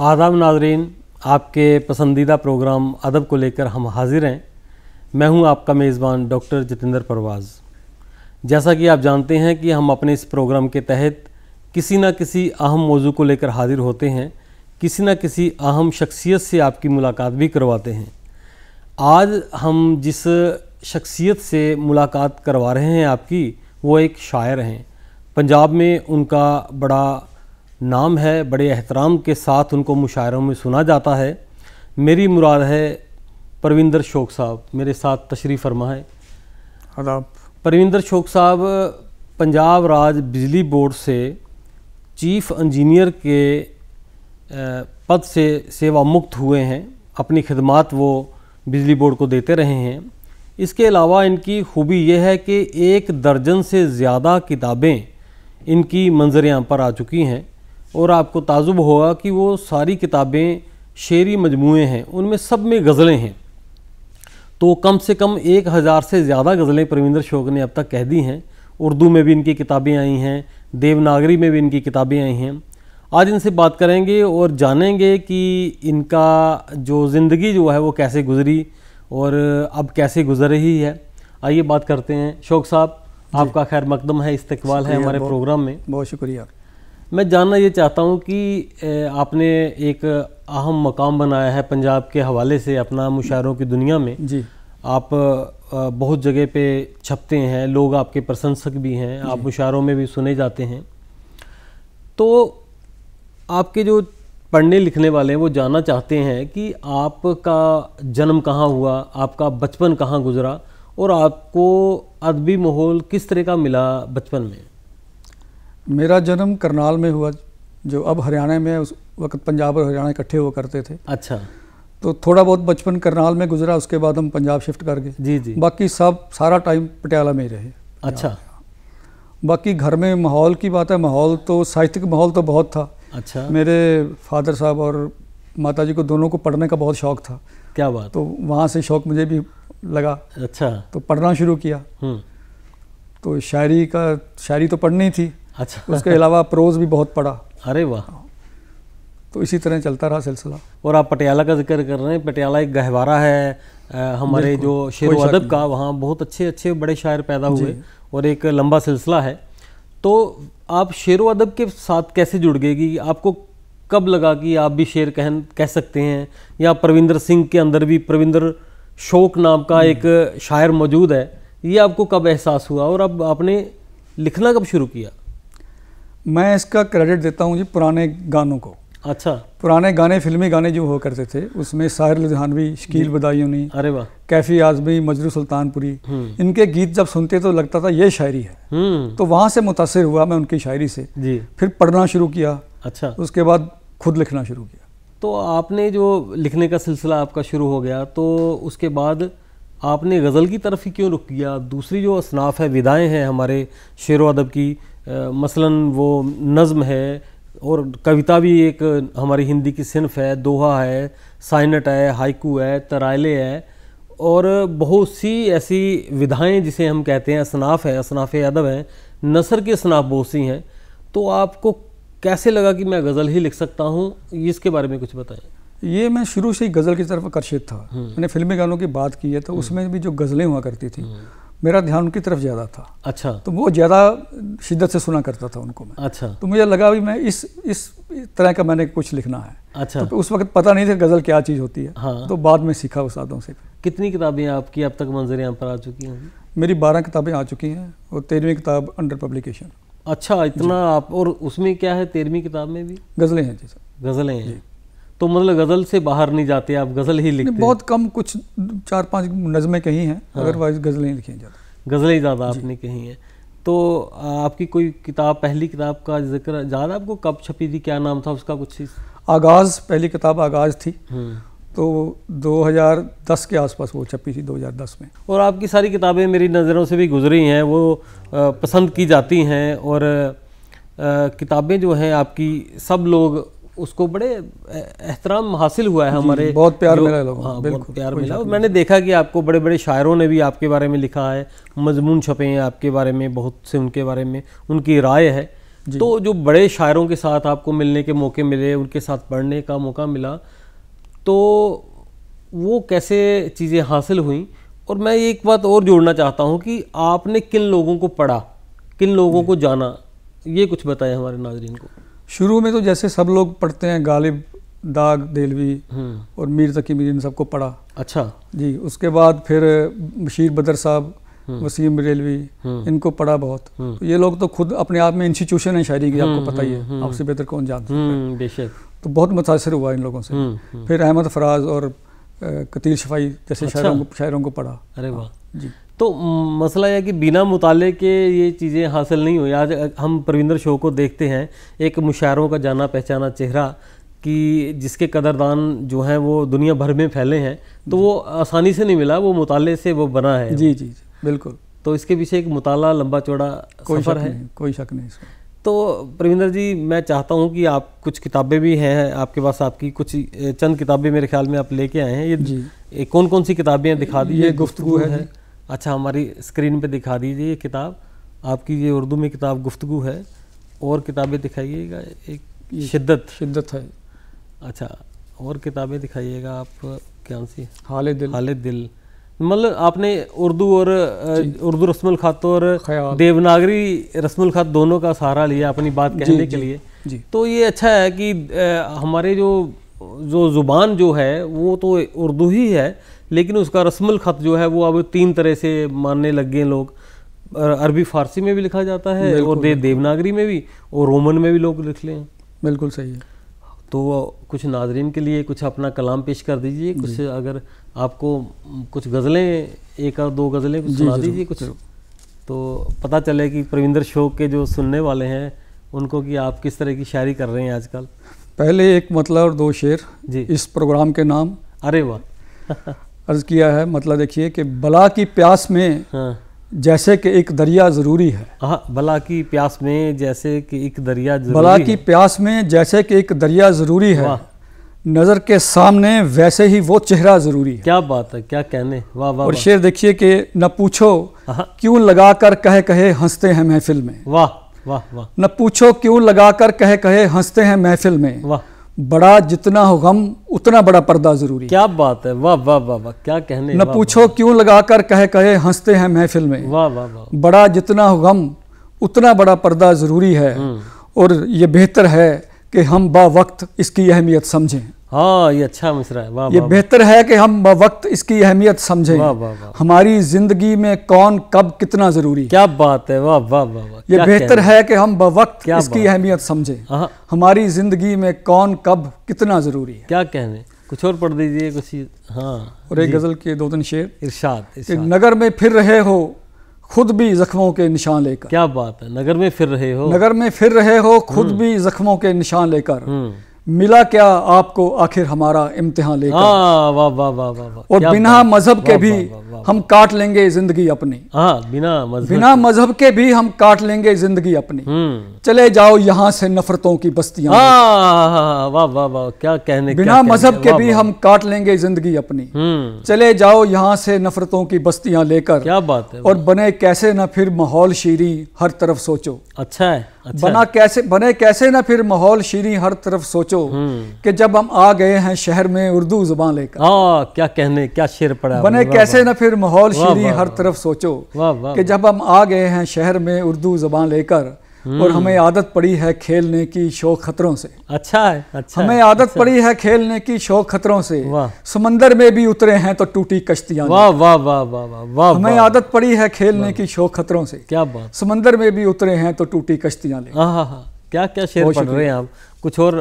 आदाब नाज़रीन, आपके पसंदीदा प्रोग्राम अदब को लेकर हम हाजिर हैं। मैं हूं आपका मेज़बान डॉक्टर जितेंद्र परवाज़। जैसा कि आप जानते हैं कि हम अपने इस प्रोग्राम के तहत किसी न किसी अहम मौजू को लेकर हाजिर होते हैं, किसी न किसी अहम शख्सियत से आपकी मुलाकात भी करवाते हैं। आज हम जिस शख्सियत से मुलाकात करवा रहे हैं आपकी, वो एक शायर हैं। पंजाब में उनका बड़ा नाम है, बड़े एहतराम के साथ उनको मुशायरों में सुना जाता है। मेरी मुराद है परविंदर शौक साहब, मेरे साथ तशरीफ़ फरमा है। आदाब। परविंदर शौक साहब पंजाब राज बिजली बोर्ड से चीफ इंजीनियर के पद से सेवा मुक्त हुए हैं। अपनी खिदमात वो बिजली बोर्ड को देते रहे हैं। इसके अलावा इनकी खूबी यह है कि 1 दर्जन से ज़्यादा किताबें इनकी मंजर-ए-आम पर आ चुकी हैं और आपको ताजुब होगा कि वो सारी किताबें शेरी मजमूए हैं, उनमें सब में गज़लें हैं। तो कम से कम 1000 से ज़्यादा गज़लें परविंदर शौक ने अब तक कह दी हैं। उर्दू में भी इनकी किताबें आई हैं, देवनागरी में भी इनकी किताबें आई हैं। आज इनसे बात करेंगे और जानेंगे कि इनका जो ज़िंदगी जो है वो कैसे गुज़री और अब कैसे गुज़र रही है। आइए बात करते हैं। शौक साहब, आपका खैर मकदम है, इस्तकबाल है हमारे प्रोग्राम में। बहुत शुक्रिया। मैं जानना ये चाहता हूँ कि आपने एक अहम मकाम बनाया है पंजाब के हवाले से अपना मुशायरों की दुनिया में। जी। आप बहुत जगह पे छपते हैं, लोग आपके प्रशंसक भी हैं, आप मुशायरों में भी सुने जाते हैं। तो आपके जो पढ़ने लिखने वाले हैं वो जानना चाहते हैं कि आपका जन्म कहाँ हुआ, आपका बचपन कहाँ गुजरा और आपको अदबी माहौल किस तरह का मिला बचपन में। मेरा जन्म करनाल में हुआ, जो अब हरियाणा में है। उस वक्त पंजाब और हरियाणा इकट्ठे हुआ करते थे। अच्छा। तो थोड़ा बहुत बचपन करनाल में गुजरा, उसके बाद हम पंजाब शिफ्ट कर गए। जी जी। बाकी सारा टाइम पटियाला में ही रहे। अच्छा। बाकी घर में माहौल की बात है, माहौल तो साहित्यिक माहौल तो बहुत था। अच्छा। मेरे फादर साहब और माताजी को दोनों को पढ़ने का बहुत शौक़ था। क्या बात। तो वहाँ से शौक़ मुझे भी लगा। अच्छा। तो पढ़ना शुरू किया। तो शायरी तो पढ़नी थी। अच्छा। उसके अलावा प्रोज भी बहुत पढ़ा। अरे वाह। तो इसी तरह चलता रहा सिलसिला। और आप पटियाला का जिक्र कर रहे हैं, पटियाला एक गहवारा है हमारे जो शेर अदब का, वहाँ बहुत अच्छे अच्छे बड़े शायर पैदा हुए और एक लंबा सिलसिला है। तो आप शेर अदब के साथ कैसे जुड़ गए कि आपको कब लगा कि आप भी शेर कह सकते हैं, या परविंदर सिंह के अंदर भी परविंदर शौक नाम का एक शायर मौजूद है, ये आपको कब एहसास हुआ और अब आपने लिखना कब शुरू किया? मैं इसका क्रेडिट देता हूँ जी पुराने गानों को। अच्छा। पुराने गाने, फिल्मी गाने जो हुआ करते थे, उसमें साहिर लुधियानवी, शकील बदायूनी, अरे वाह, कैफी आजमी, मजरू सुल्तानपुरी, इनके गीत जब सुनते तो लगता था ये शायरी है। तो वहाँ से मुतासिर हुआ मैं उनकी शायरी से जी। फिर पढ़ना शुरू किया। अच्छा। उसके बाद खुद लिखना शुरू किया। तो आपने जो लिखने का सिलसिला आपका शुरू हो गया, तो उसके बाद आपने गज़ल की तरफ ही क्यों रुख किया? दूसरी जो असनाफ़ है, विदाएँ हैं हमारे शेर अदब की, मसलन वो नज़्म है और कविता भी एक हमारी हिंदी की सिनफ है, दोहा है, साइनट है, हाइकू है, तराइले है और बहुत सी ऐसी विधाएं जिसे हम कहते हैं असनाफ़ है, असनाफ़ अदब हैं, नसर की असनाफ़ बहुत सी हैं। तो आपको कैसे लगा कि मैं गज़ल ही लिख सकता हूँ, इसके बारे में कुछ बताएं। ये मैं शुरू से ही गज़ल की तरफ आकर्षित था। मैंने फिल्मी गानों की बात की है तो उसमें भी जो गज़लें हुआ करती थी, मेरा ध्यान उनकी तरफ ज़्यादा था। अच्छा। तो वो ज़्यादा शिद्दत से सुना करता था उनको मैं। अच्छा। तो मुझे लगा भी मैं इस तरह का मैंने कुछ लिखना है। अच्छा। तो उस वक्त पता नहीं था गज़ल क्या चीज़ होती है। हाँ। तो बाद में सीखा उस्तादों से। कितनी किताबें आपकी अब तक मंजर-ए-आम पर आ चुकी हैं? मेरी 12 किताबें आ चुकी हैं और 13वीं किताब अंडर पब्लिकेशन। अच्छा, इतना आप। और उसमें क्या है 13वीं किताब में भी? गज़लें हैं जी सर। गज़लें हैं। तो मतलब गज़ल से बाहर नहीं जाते आप, गज़ल ही लिखते हैं? बहुत कम, कुछ 4-5 नज़में कहीं हैं। हाँ। अदरवाइज गज़लें लिखी हैं ज़्यादा। गज़लें ही ज़्यादा आपने कही हैं। तो आपकी कोई किताब, पहली किताब का जिक्र ज़्यादा आपको कब छपी थी, क्या नाम था उसका कुछ? आगाज़, पहली किताब आगाज़ थी। तो 2010 के आसपास वो छपी थी, 2010 में। और आपकी सारी किताबें मेरी नज़रों से भी गुजरी हैं, वो पसंद की जाती हैं और किताबें जो हैं आपकी, सब लोग उसको बड़े एहतराम हासिल हुआ है हमारे, बहुत प्यार मिला लोगों। हाँ, बहुत प्यार मिला। और मैंने देखा कि आपको बड़े बड़े शायरों ने भी आपके बारे में लिखा है, मजमून छपे हैं आपके बारे में, बहुत से उनके बारे में उनकी राय है। तो जो बड़े शायरों के साथ आपको मिलने के मौके मिले, उनके साथ पढ़ने का मौका मिला, तो वो कैसे चीज़ें हासिल हुई? और मैं एक बात और जोड़ना चाहता हूँ कि आपने किन लोगों को पढ़ा, किन लोगों को जाना, ये कुछ बताएं हमारे नाज़रीन को। शुरू में तो जैसे सब लोग पढ़ते हैं, गालिब, दाग देलवी और मीर तकी मीर, इन सबको पढ़ा। अच्छा जी। उसके बाद फिर बशीर बदर साहब, वसीम बरेलवी, इनको पढ़ा बहुत। तो ये लोग तो खुद अपने आप में इंस्टीट्यूशन है शायरी की, आपको पता ही है, आपसे बेहतर कौन जानता है। बेशक। तो बहुत मुतासर हुआ इन लोगों से। फिर अहमद फराज और कतील शफाई जैसे शायरों को पढ़ा। अरे वाह जी। तो मसला यह कि बिना मुताले के ये चीज़ें हासिल नहीं हुई। आज हम परविंदर शो को देखते हैं, एक मुशायरों का जाना पहचाना चेहरा, कि जिसके कदरदान जो हैं वो दुनिया भर में फैले हैं, तो वो आसानी से नहीं मिला, वो मुताले से वो बना है। जी जी बिल्कुल। तो इसके पीछे एक मुताला लंबा चौड़ा सफ़र है, कोई शक नहीं इसमें। तो परविंदर जी, मैं चाहता हूं कि आप, कुछ किताबें भी हैं आपके पास, आपकी कुछ चंद किताबें मेरे ख्याल में आप लेके आए हैं। ये कौन कौन सी किताबें दिखा दीजिए। ये गुफ्तगू है। अच्छा, हमारी स्क्रीन पे दिखा दीजिए ये किताब आपकी। ये उर्दू में किताब गुफ्तगू है। और किताबें दिखाइएगा। एक शिद्दत है। अच्छा, और किताबें दिखाइएगा आप। क्या सी? हालिद दिल। मतलब आपने उर्दू और उर्दू रस्मुल ख़त और देवनागरी रस्मुल ख़त दोनों का सहारा लिया अपनी बात कहने के लिए। तो ये अच्छा है कि हमारे जो ज़ुबान जो है वो तो उर्दू ही है, लेकिन उसका रस्मुल ख़त जो है वो अब 3 तरह से मानने लग गए लोग। अरबी फ़ारसी में भी लिखा जाता है और देवनागरी में भी, और रोमन में भी लोग लिख लें। बिल्कुल सही है। तो कुछ नाजरीन के लिए कुछ अपना कलाम पेश कर दीजिए। कुछ अगर आपको कुछ गज़लें, 1 और 2 गज़लें कुछ सुना दीजिए कुछ, तो पता चले कि परविंदर शो के जो सुनने वाले हैं उनको कि आप किस तरह की शायरी कर रहे हैं आजकल। पहले एक मतलब और 2 शेर जी इस प्रोग्राम के नाम। अरे वाह। अर्ज़ किया है, मतलब देखिए कि बला की प्यास में जैसे कि एक दरिया ज़रूरी है। बला की प्यास में जैसे कि एक दरिया ज़रूरी है। बला की प्यास में जैसे कि एक दरिया ज़रूरी है, नज़र के सामने वैसे ही वो चेहरा ज़रूरी है। क्या बात है, क्या कहने। वाह वाह। और शेर देखिए कि न पूछो क्यों लगा कर कहे हंसते हैं महफिल में। वाह वाह वाह। न पूछो क्यों लगा कर कहे हंसते हैं महफिल में। वाह। बड़ा जितना हो गम उतना बड़ा पर्दा जरूरी। क्या बात है। वाह वाह वाह वाह, क्या कहने। न पूछो क्यों लगा कर कहे हंसते हैं महफिल में। वाह वाह वाह। बड़ा जितना हो गम उतना बड़ा पर्दा जरूरी है, और ये बेहतर है कि हम बावक्त इसकी अहमियत समझें। हाँ, ये अच्छा मिसरा है। वाह। ये बेहतर है कि हम बावक्त इसकी अहमियत समझें। वाह वाह वाह। हमारी जिंदगी में कौन कब कितना जरूरी। क्या बात है। वाह वाह वाह। ये बेहतर है कि हम बावक्त इसकी अहमियत समझें। हमारी जिंदगी में कौन कब कितना जरूरी है। क्या कहने। कुछ और पढ़ दीजिए कुछ। हाँ। और एक गजल के 2-3 शेर। इरशाद। नगर में फिर रहे हो खुद भी जख्मों के निशान लेकर। क्या बात है। नगर में फिर रहे हो। नगर में फिर रहे हो खुद भी जख्मों के निशान लेकर। मिला क्या आपको आखिर हमारा इम्तिहान लेकर। वाह वाह वाह वाह वाह। और बिना मजहब के भी हम काट लेंगे जिंदगी अपनी। बिना मजहब के भी हम काट लेंगे जिंदगी अपनी। चले जाओ यहाँ से नफरतों की बस्तियां। वाह वाह वाह, क्या कहने। बिना मजहब के भी हम काट लेंगे जिंदगी अपनी। चले जाओ यहाँ से नफरतों की बस्तियां लेकर। क्या बात है। और बने कैसे न फिर माहौल शीरी हर तरफ सोचो। अच्छा है। बने कैसे ना फिर माहौल शीरी हर तरफ सोचो कि जब हम आ गए हैं शहर में उर्दू जुबान लेकर। क्या कहने, क्या शेर पड़ा। बने कैसे ना फिर माहौल शीरी हर तरफ सोचो कि जब हम आ गए हैं शहर में उर्दू जुबान लेकर। और हमें आदत पड़ी है खेलने की शौक खतरों से। अच्छा है। अच्छा, हमें आदत पड़ी है खेलने की शौक खतरों से। समंदर में भी उतरे हैं तो टूटी कश्तियां। वाह वाह वाह वाह वाह। हमें आदत पड़ी है खेलने की शौक खतरों से। क्या बात। समंदर में भी उतरे हैं तो टूटी कश्तियां ले। क्या क्या शेर पढ़ रहे हैं आप। कुछ और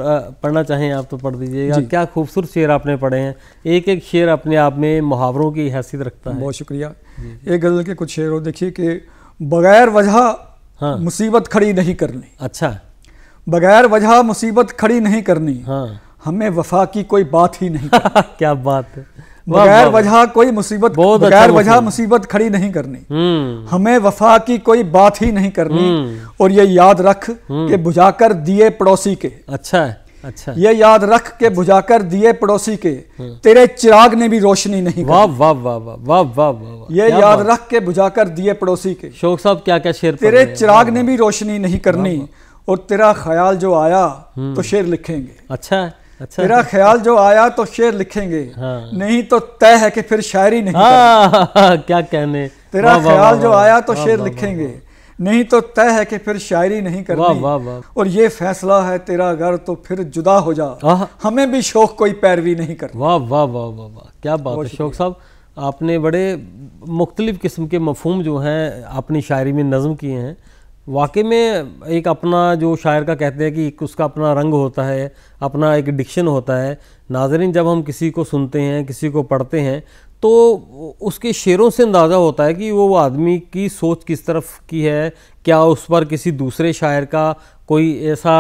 पढ़ना चाहें आप तो पढ़ दीजिएगा। क्या खूबसूरत शेर आपने पढ़े हैं। एक एक शेर अपने आप में मुहावरों की हैसियत रखता है। बहुत शुक्रिया। एक गजल के कुछ शेर और देखिए कि बगैर वजह मुसीबत खड़ी नहीं करनी। अच्छा। बगैर वजह मुसीबत खड़ी नहीं करनी। हमें वफा की कोई बात ही नहीं। क्या बात है। बगैर वजह कोई मुसीबत, बगैर वजह मुसीबत खड़ी नहीं करनी। हमें वफा की कोई बात ही नहीं करनी। और ये याद रख के बुझाकर दिए पड़ोसी के। अच्छा है। अच्छा। ये याद रख के बुझाकर दिए पड़ोसी के, तेरे चिराग ने भी रोशनी नहीं। वाह वाह वाह वाह वाह वाह। ये याद रख के बुझाकर दिए पड़ोसी के। शौक साहब क्या क्या शेर। तेरे चिराग ने भी रोशनी नहीं करनी। और तेरा ख्याल जो आया तो शेर लिखेंगे। अच्छा, तेरा ख्याल जो आया तो शेर लिखेंगे, नहीं तो तय है कि फिर शायरी नहीं करनी। क्या कहने। तेरा ख्याल जो आया तो शेर लिखेंगे, नहीं तो तय है कि फिर शायरी नहीं करनी। और ये फैसला है तेरा अगर तो फिर जुदा हो जा, हमें भी शौक कोई पैरवी नहीं करनी। वाह वाह वाह वाह वाह, क्या बात है शौक साहब, आपने बड़े मुख्तलिफ किस्म के मफहूम जो हैं अपनी शायरी में नज़म किए हैं। वाकई में एक अपना जो शायर का कहते हैं कि उसका अपना रंग होता है, अपना एक डिक्शन होता है। नाज़रीन, जब हम किसी को सुनते हैं, किसी को पढ़ते हैं, तो उसके शेरों से अंदाज़ा होता है कि वो आदमी की सोच किस तरफ की है, क्या उस पर किसी दूसरे शायर का कोई ऐसा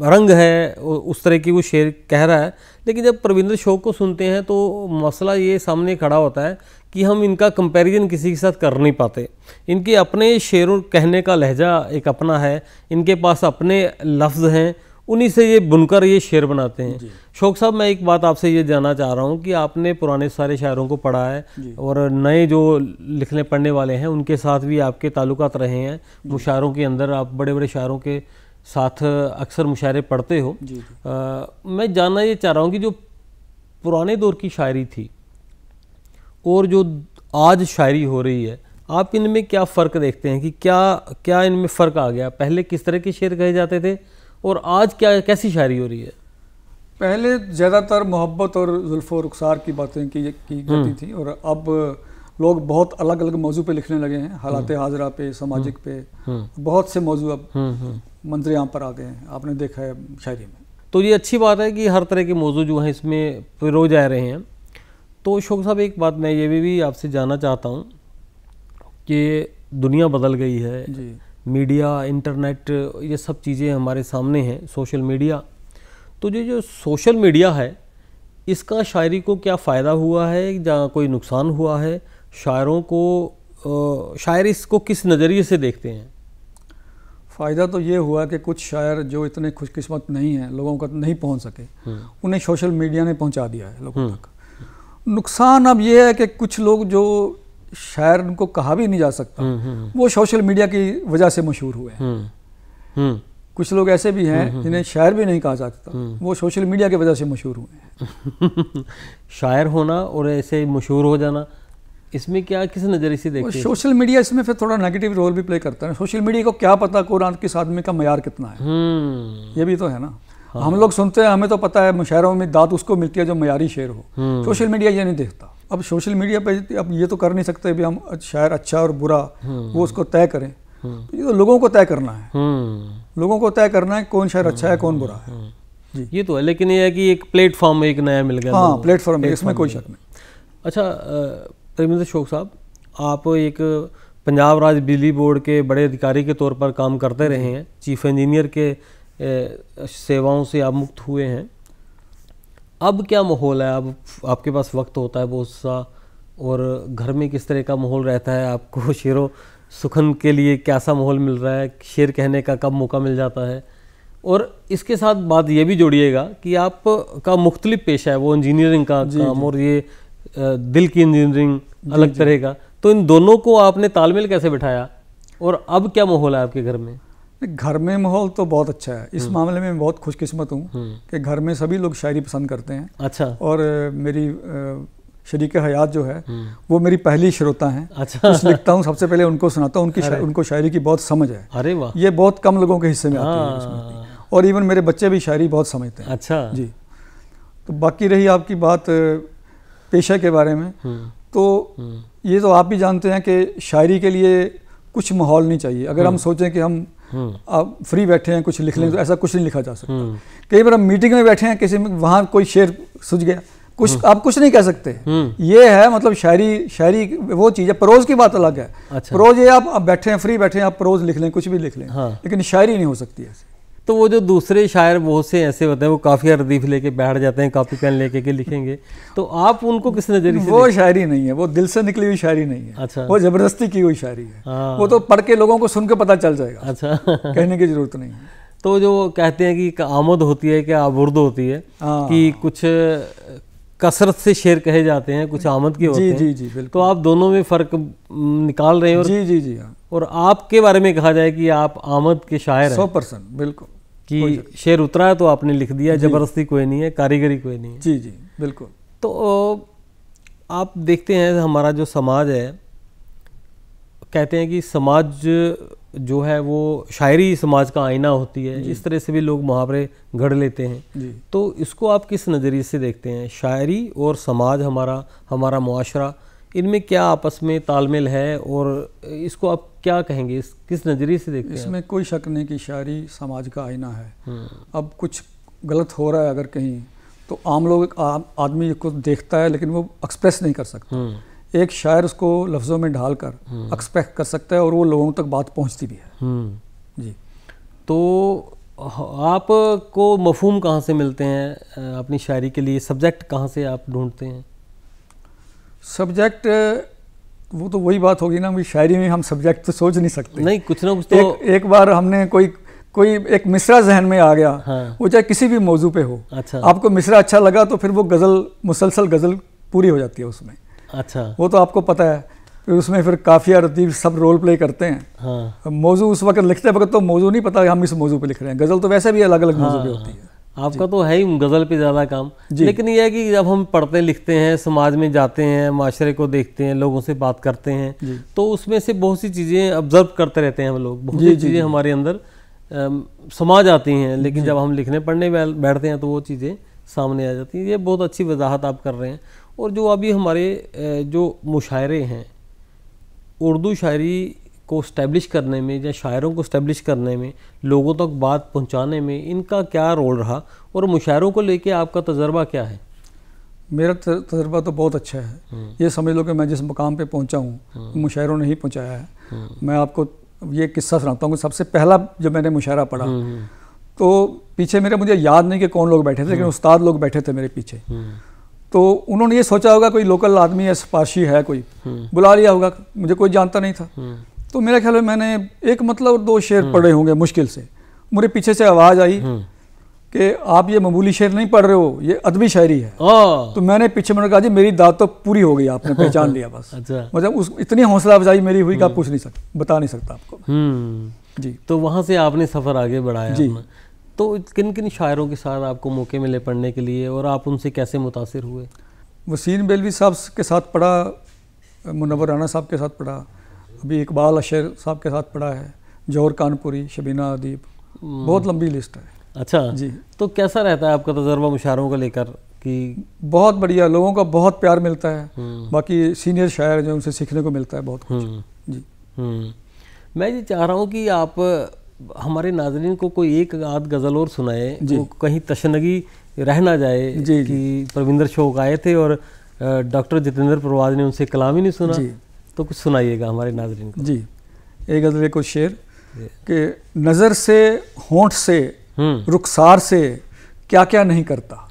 रंग है, उस तरह की वो शेर कह रहा है। लेकिन जब परविंदर शौक को सुनते हैं तो मसला ये सामने खड़ा होता है कि हम इनका कंपैरिजन किसी के साथ कर नहीं पाते। इनके अपने शेरों कहने का लहजा एक अपना है, इनके पास अपने लफ्ज़ हैं, उन्हीं से ये बुनकर ये शेर बनाते हैं। शौक साहब, मैं एक बात आपसे ये जानना चाह रहा हूँ कि आपने पुराने सारे शायरों को पढ़ा है और नए जो लिखने पढ़ने वाले हैं उनके साथ भी आपके ताल्लुकात रहे हैं। मुशायरों के अंदर आप बड़े बड़े शायरों के साथ अक्सर मुशायरे पढ़ते हो। मैं जानना ये चाह रहा हूँ कि जो पुराने दौर की शायरी थी और जो आज शायरी हो रही है, आप इनमें क्या फ़र्क देखते हैं कि क्या इनमें फ़र्क आ गया? पहले किस तरह के शेर कहे जाते थे और आज क्या कैसी शायरी हो रही है? पहले ज़्यादातर मोहब्बत और जुल्फ़ो रुखसार की बातें की जाती थी और अब लोग बहुत अलग अलग मौजू पे लिखने लगे हैं। हालात हाजरा पे, सामाजिक पे, बहुत से मौजू अब मंजर यहाँ पर आ गए हैं, आपने देखा है शायरी में। तो ये अच्छी बात है कि हर तरह के मौजू जो हैं इसमें पिरो जा रहे हैं। तो शौक साहब, एक बात मैं ये भी आपसे जानना चाहता हूँ कि दुनिया बदल गई है जी। मीडिया, इंटरनेट, ये सब चीज़ें हमारे सामने हैं, सोशल मीडिया। तो जो सोशल मीडिया है, इसका शायरी को क्या फ़ायदा हुआ है या कोई नुकसान हुआ है? शायरों को शायर इसको किस नज़रिए से देखते हैं? फ़ायदा तो ये हुआ कि कुछ शायर जो इतने खुशकिस्मत नहीं हैं, लोगों तक नहीं पहुंच सके, उन्हें सोशल मीडिया ने पहुंचा दिया है लोगों तक। नुकसान अब ये है कि कुछ लोग जो शायर उनको कहा भी नहीं जा सकता, वो सोशल मीडिया की वजह से मशहूर हुए हैं। कुछ लोग ऐसे भी हैं जिन्हें शायर भी नहीं कहा जा सकता, वो सोशल मीडिया की वजह से मशहूर हुए हैं। शायर होना और ऐसे मशहूर हो जाना, इसमें क्या किस नज़रिए से देखते हैं? सोशल मीडिया इसमें फिर थोड़ा नेगेटिव रोल भी प्ले करता है। सोशल मीडिया को क्या पता कुरान किस आदमी का मयार कितना है, ये भी तो है ना। हाँ। हम लोग सुनते हैं, हमें तो पता है मुशायरों में दाद उसको मिलती है जो मयारी शेर हो। सोशल मीडिया ये नहीं देखता। अब सोशल मीडिया पे अब ये तो कर नहीं सकते भी हम शायर अच्छा और बुरा वो उसको तय करें, तो ये तो लोगों को तय करना है। लोगों को तय करना है कौन शायर अच्छा है कौन बुरा है जी। ये तो है, लेकिन ये है कि एक प्लेटफॉर्म एक नया मिल गया। हाँ, प्लेटफॉर्म है, इसमें कोई शक नहीं। अच्छा परविंदर शौक साहब, आप एक पंजाब राज्य बिजली बोर्ड के बड़े अधिकारी के तौर पर काम करते रहे हैं, चीफ इंजीनियर के सेवाओं से आप मुक्त हुए हैं। अब क्या माहौल है? अब आपके पास वक्त होता है बहुत सा, और घर में किस तरह का माहौल रहता है? आपको शेरो सुखन के लिए कैसा माहौल मिल रहा है? शेर कहने का कब मौका मिल जाता है? और इसके साथ बात ये भी जोड़िएगा कि आपका मुख्तलिफ पेशा है, वो इंजीनियरिंग का काम और ये दिल की इंजीनियरिंग अलग तरह का, तो इन दोनों को आपने तालमेल कैसे बिठाया और अब क्या माहौल है आपके घर में? घर में माहौल तो बहुत अच्छा है। इस मामले में मैं बहुत खुशकिस्मत हूँ कि घर में सभी लोग शायरी पसंद करते हैं। अच्छा। और मेरी शरीक हयात जो है वो मेरी पहली श्रोता हैं। अच्छा। कुछ लिखता हूँ सबसे पहले उनको सुनाता हूँ, उनको शायरी की बहुत समझ है। अरे वाह, ये बहुत कम लोगों के हिस्से में आती है। और इवन मेरे बच्चे भी शायरी बहुत समझते हैं। अच्छा जी। तो बाकी रही आपकी बात पेशा के बारे में, तो ये तो आप भी जानते हैं कि शायरी के लिए कुछ माहौल नहीं चाहिए। अगर हम सोचें कि हम आप फ्री बैठे हैं कुछ लिख लें, तो ऐसा कुछ नहीं लिखा जा सकता। कई बार हम मीटिंग में बैठे हैं, किसी में वहाँ कोई शेर सूझ गया, कुछ आप कुछ नहीं कह सकते। ये है मतलब शायरी वो चीज़ है। प्रोज की बात अलग है। अच्छा। प्रोज ये आप बैठे हैं, फ्री बैठे हैं, आप प्रोज लिख लें, कुछ भी लिख लें। हाँ। लेकिन शायरी नहीं हो सकती ऐसे। तो वो जो दूसरे शायर बहुत से ऐसे होते हैं, वो काफ़ी रदीफ लेके बैठ जाते हैं, कॉपी पेन लेके के लिखेंगे, तो आप उनको किस नज़रिए से? वो शायरी नहीं है, वो दिल से निकली हुई शायरी नहीं है। अच्छा। वो ज़बरदस्ती की हुई शायरी है। वो तो पढ़ के लोगों को सुन के पता चल जाएगा। अच्छा। कहने की जरूरत नहीं है। तो जो कहते हैं कि आमद होती है, क्या आबुर्द होती है कि कुछ कसरत से शेर कहे जाते हैं, कुछ आमद के होते हैं। जी जी बिल्कुल। तो आप दोनों में फ़र्क निकाल रहे हैं। और जी जी जी हाँ। और आपके बारे में कहा जाए कि आप आमद के शायर हैं। 100% बिल्कुल। कि शेर उतरा है तो आपने लिख दिया, ज़बरदस्ती कोई नहीं है, कारीगरी कोई नहीं है। जी जी बिल्कुल। तो आप देखते हैं हमारा जो समाज है, कहते हैं कि समाज जो है वो शायरी समाज का आईना होती है, इस तरह से भी लोग मुहावरे गढ़ लेते हैं जी। तो इसको आप किस नज़रिए से देखते हैं? शायरी और समाज, हमारा मुआशरा, इनमें क्या आपस में तालमेल है और इसको आप क्या कहेंगे, किस नज़रिए से देखते हैं? इसमें कोई शक नहीं कि शायरी समाज का आईना है। अब कुछ गलत हो रहा है अगर कहीं, तो आम लोग आदमी को देखता है लेकिन वो एक्सप्रेस नहीं कर सकता। एक शायर उसको लफ्ज़ों में ढालकर एक्सप्रेस कर सकता है और वो लोगों तक बात पहुंचती भी है। जी। तो आपको मफ़हूम कहाँ से मिलते हैं अपनी शायरी के लिए? सब्जेक्ट कहाँ से आप ढूंढते हैं? सब्जेक्ट वो तो वही बात होगी ना, भी शायरी में हम सब्जेक्ट तो सोच नहीं सकते। नहीं, कुछ ना कुछ तो एक बार हमने कोई एक मिसरा जहन में आ गया। हाँ। वो चाहे किसी भी मौजू पे हो। अच्छा। आपको मिसरा अच्छा लगा तो फिर वो गज़ल, मुसलसल गज़ल पूरी हो जाती है उसमें। अच्छा। वो तो आपको पता है। फिर उसमें फिर काफिया, रतीब सब रोल प्ले करते हैं। हाँ। मौजू उस वक्त लिखते वक्त तो मौजू नहीं पता हम इस मौजू पे लिख रहे हैं। गज़ल तो वैसे भी अलग अलग मौजू पे होती है। आपका तो है ही गज़ल पे ज़्यादा काम। लेकिन यह है कि जब हम पढ़ते लिखते हैं, समाज में जाते हैं, माशरे को देखते हैं, लोगों से बात करते हैं, तो उसमें से बहुत सी चीज़ें ऑब्जर्व करते रहते हैं हम लोग। बहुत सी चीज़ें हमारे अंदर समा जाती हैं, लेकिन जब हम लिखने पढ़ने बैठते हैं तो वो चीज़ें सामने आ जाती हैं। ये बहुत अच्छी वजाहत आप कर रहे हैं। और जो अभी हमारे जो मुशायरे हैं, उर्दू शायरी को इस्टेब्लिश करने में या शायरों को इस्टेब्लिश करने में, लोगों तक बात पहुंचाने में इनका क्या रोल रहा, और मुशायरों को लेके आपका तजर्बा क्या है? मेरा तजर्बा तो बहुत अच्छा है। ये समझ लो कि मैं जिस मुकाम पे पहुंचा हूँ मुशायरों ने ही पहुंचाया है। मैं आपको ये किस्सा सुनाता हूँ कि सबसे पहला जब मैंने मुशायरा पढ़ा तो पीछे मुझे याद नहीं कि कौन लोग बैठे थे, लेकिन उस्ताद लोग बैठे थे मेरे पीछे। तो उन्होंने ये सोचा होगा कोई लोकल आदमी है, सिपाही है कोई, बुला लिया होगा, मुझे कोई जानता नहीं था। तो मेरे ख्याल में मैंने एक मतलब 2 शेर पढ़े होंगे मुश्किल से। मुझे पीछे से आवाज़ आई कि आप ये मामूली शेर नहीं पढ़ रहे हो, ये अदबी शायरी है। तो मैंने पीछे मैंने कहा जी मेरी दाद तो पूरी हो गई, आपने पहचान लिया बस। अच्छा। मतलब उस इतनी हौसला अफजाई मेरी हुई कि आप पूछ नहीं सकते, बता नहीं सकता आपको। जी। तो वहाँ से आपने सफ़र आगे बढ़ाया जी। तो किन किन शायरों के साथ आपको मौके मिले पढ़ने के लिए, और आप उनसे कैसे मुतासिर हुए? वसीम बेलवी साहब के साथ पढ़ा, मुनव्वर राना साहब के साथ पढ़ा, अभी इकबाल अशर साहब के साथ पढ़ा है, जौहर कानपुरी, शबीना अदीब, बहुत लंबी लिस्ट है। अच्छा जी। तो कैसा रहता है आपका तजर्बा मुशायरों को लेकर? कि बहुत बढ़िया, लोगों का बहुत प्यार मिलता है। बाकी सीनियर शायर जो उनसे सीखने को मिलता है बहुत कुछ। जी। मैं ये चाह रहा हूँ कि आप हमारे नाज़रीन को कोई एक आध गज़ल और सुनाए, वो कहीं तशनगी रह ना जाए कि परविंदर शौक आए थे और डॉक्टर जितेंद्र परवाज ने उनसे कलाम ही नहीं सुना। तो कुछ सुनाइएगा हमारे नाज़रीन को। जी। एक गज़ल को शेर कि नज़र से, होंठ से, रुखसार से क्या क्या नहीं करता।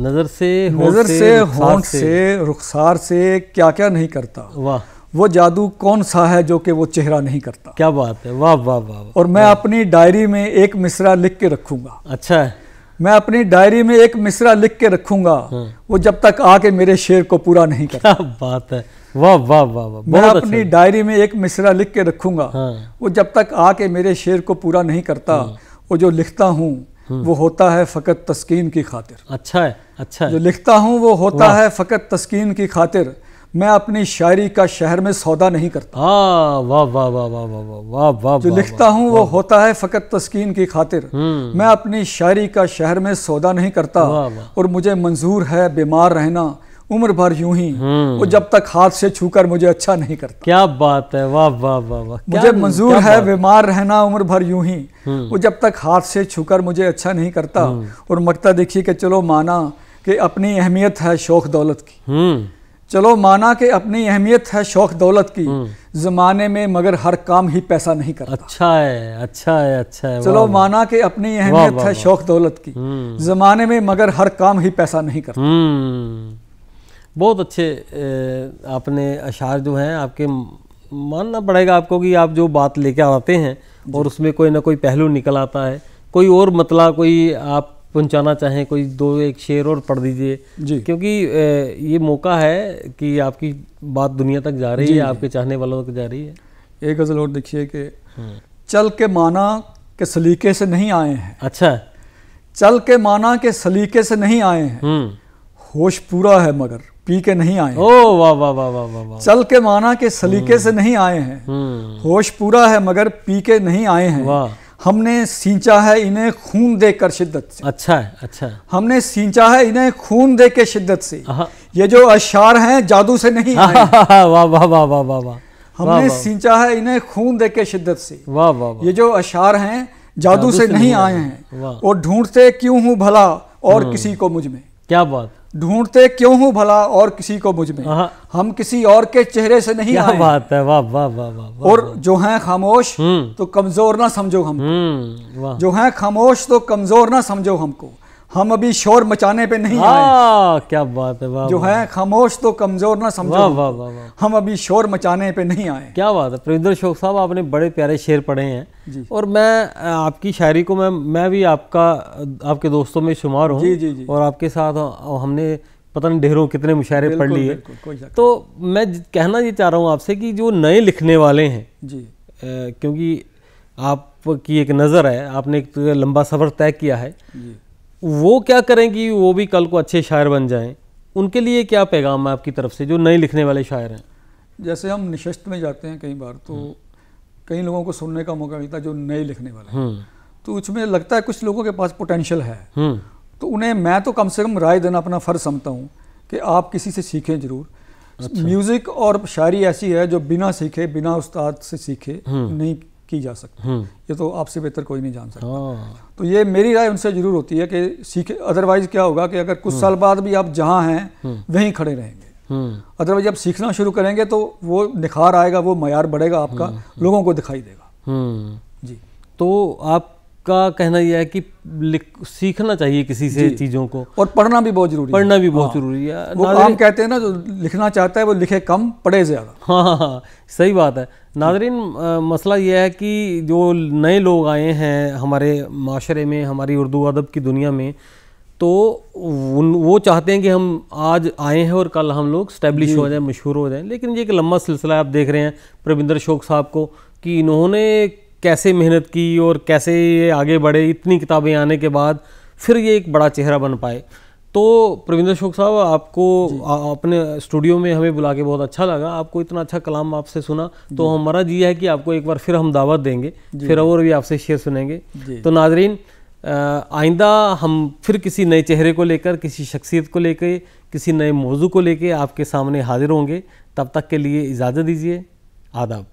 नज़र से, होंठ से, रुखसार से क्या क्या नहीं करता। वाह। वो जादू कौन सा है जो कि वो चेहरा नहीं करता। क्या बात है, वाह वाह वाह। और मैं अपनी डायरी में एक मिसरा लिख के रखूंगा। अच्छा है। मैं अपनी डायरी में एक मिसरा लिख के रखूंगा, वो जब तक आके मेरे शेर को पूरा नहीं करता। क्या बात है, वाह वाह वाह वाह। मैं अपनी डायरी में एक मिसरा लिख के रखूंगा, वो जब तक आके मेरे शेर को पूरा नहीं करता। वो जो लिखता हूँ वो होता है फ़कत तस्कीन की खातिर। अच्छा है, अच्छा है। जो लिखता हूँ वो होता है फ़कत तस्कीन की खातिर। मैं अपनी शायरी का शहर में सौदा नहीं करता। वाह वाह वाह वाह वाह वाह वाह। जो लिखता हूँ वो होता है फ़कत तस्कीन की खातिर। मैं अपनी शायरी का शहर में सौदा नहीं करता। और मुझे मंजूर है बीमार रहना उम्र भर यूं ही, वो जब तक हाथ से छूकर मुझे अच्छा नहीं करता। क्या बात है, वाह वाह वाह वाह। मुझे मंजूर है बीमार रहना उम्र भर यूं ही, वो जब तक हाथ से छूकर मुझे अच्छा नहीं करता। और मकता देखिए कि चलो माना कि अपनी अहमियत है शौक दौलत की। चलो माना कि अपनी अहमियत है शौक दौलत की, ज़माने में मगर हर काम ही पैसा नहीं करता। अच्छा है, अच्छा है, अच्छा है। चलो माना कि अपनी अहमियत है शौक दौलत की, ज़माने में मगर हर काम ही पैसा नहीं करता। बहुत अच्छे आपने अशार जो हैं आपके, मानना पड़ेगा आपको कि आप जो बात लेके आते हैं और उसमें कोई ना कोई पहलू निकल आता है, कोई और मतलब कोई आप पहुंचाना चाहें, कोई दो एक शेर और पढ़ दीजिए जी, क्योंकि ये मौका है कि आपकी बात दुनिया तक जा रही है, आपके चाहने वालों तक जा रही है। एक गज़ल और देखिए कि चल के माना के सलीके से नहीं आए हैं। अच्छा। चल के माना के सलीके से नहीं आए हैं, होश पूरा है मगर पी के नहीं आए। ओ वाह वाह वाह वाह वाह। चल के माना के सलीके से नहीं आए हैं, होश पूरा है मगर पी के नहीं आए हैं। वाह। हमने सींचा है इन्हें खून देकर शिद्दत से। अच्छा है, अच्छा। हमने सींचा है इन्हें खून दे के शिद्दत से, ये जो अशार हैं जादू से नहीं आए। वाह वाह वाह वाह वाह वाह। हमने सींचा है इन्हें खून दे के शिद्दत से, वाह वाह। ये जो अशार हैं जादू से नहीं आए हैं। और ढूंढते क्यों हूँ भला और किसी को मुझ में। क्या बात। ढूंढते क्यों हूँ भला और किसी को मुझ में, हम किसी और के चेहरे से नहीं आए। क्या बात है, वाह वाह वाह वाह। और जो हैं खामोश तो कमजोर ना समझो हमको, जो हैं खामोश तो कमजोर ना समझो हमको, हम अभी शोर मचाने पे नहीं आए। क्या बात है, वाह। जो है खामोश तो कमजोर ना समझो, वाह वाह वाह, हम अभी शोर मचाने पे नहीं आए। क्या बात है प्रविंदर शोक साहब, आपने बड़े प्यारे शेर पढ़े हैं जी। और मैं आपकी शायरी को मैं भी आपके दोस्तों में शुमार हूँ जी। और आपके साथ हमने पता नहीं ढेरों कितने मुशायरे पढ़ लिए। तो मैं कहना ये चाह रहा हूँ आपसे कि जो नए लिखने वाले हैं जी, क्योंकि आपकी एक नज़र है, आपने एक लंबा सफ़र तय किया है, वो क्या करें कि वो भी कल को अच्छे शायर बन जाएं, उनके लिए क्या पैगाम है आपकी तरफ से, जो नए लिखने वाले शायर हैं? जैसे हम निशस्त में जाते हैं कई बार, तो कई लोगों को सुनने का मौका मिलता है जो नए लिखने वाले हैं, तो उसमें लगता है कुछ लोगों के पास पोटेंशियल है, तो उन्हें मैं तो कम से कम राय देना अपना फ़र्ज समझता हूँ कि आप किसी से सीखें ज़रूर। अच्छा। म्यूज़िक और शायरी ऐसी है जो बिना सीखे, बिना उस्ताद से सीखे नहीं की जा सकती, ये तो आपसे बेहतर कोई नहीं जान सकता। तो ये मेरी राय उनसे जरूर होती है कि सीखे, अदरवाइज क्या होगा कि अगर कुछ साल बाद भी आप जहाँ हैं वहीं खड़े रहेंगे। अदरवाइज आप सीखना शुरू करेंगे तो वो निखार आएगा, वो मयार बढ़ेगा आपका, लोगों को दिखाई देगा जी। तो आपका कहना यह है कि सीखना चाहिए किसी से चीज़ों को, और पढ़ना भी बहुत जरूरी है। पढ़ना भी बहुत जरूरी है। वो आम कहते हैं ना, जो लिखना चाहता है वो लिखे कम पढ़े ज़्यादा। हाँ, सही बात है। नाज़रीन, मसला यह है कि जो नए लोग आए हैं हमारे माशरे में, हमारी उर्दू अदब की दुनिया में, तो वो चाहते हैं कि हम आज आए हैं और कल हम लोग स्टैब्लिश हो जाएं, मशहूर हो जाएं। लेकिन ये एक लंबा सिलसिला है। आप देख रहे हैं प्रविंदर शोक साहब को कि इन्होंने कैसे मेहनत की और कैसे ये आगे बढ़े, इतनी किताबें आने के बाद फिर ये एक बड़ा चेहरा बन पाए। तो प्रविंदर शोक साहब, आपको अपने स्टूडियो में हमें बुला के बहुत अच्छा लगा। आपको इतना अच्छा कलाम आपसे सुना, तो हमारा जी है कि आपको एक बार फिर हम दावत देंगे, फिर और भी आपसे शेर सुनेंगे। तो नाजरीन, आइंदा हम फिर किसी नए चेहरे को लेकर, किसी शख्सियत को लेकर, किसी नए मौजू को लेकर आपके सामने हाजिर होंगे। तब तक के लिए इजाज़त दीजिए। आदाब।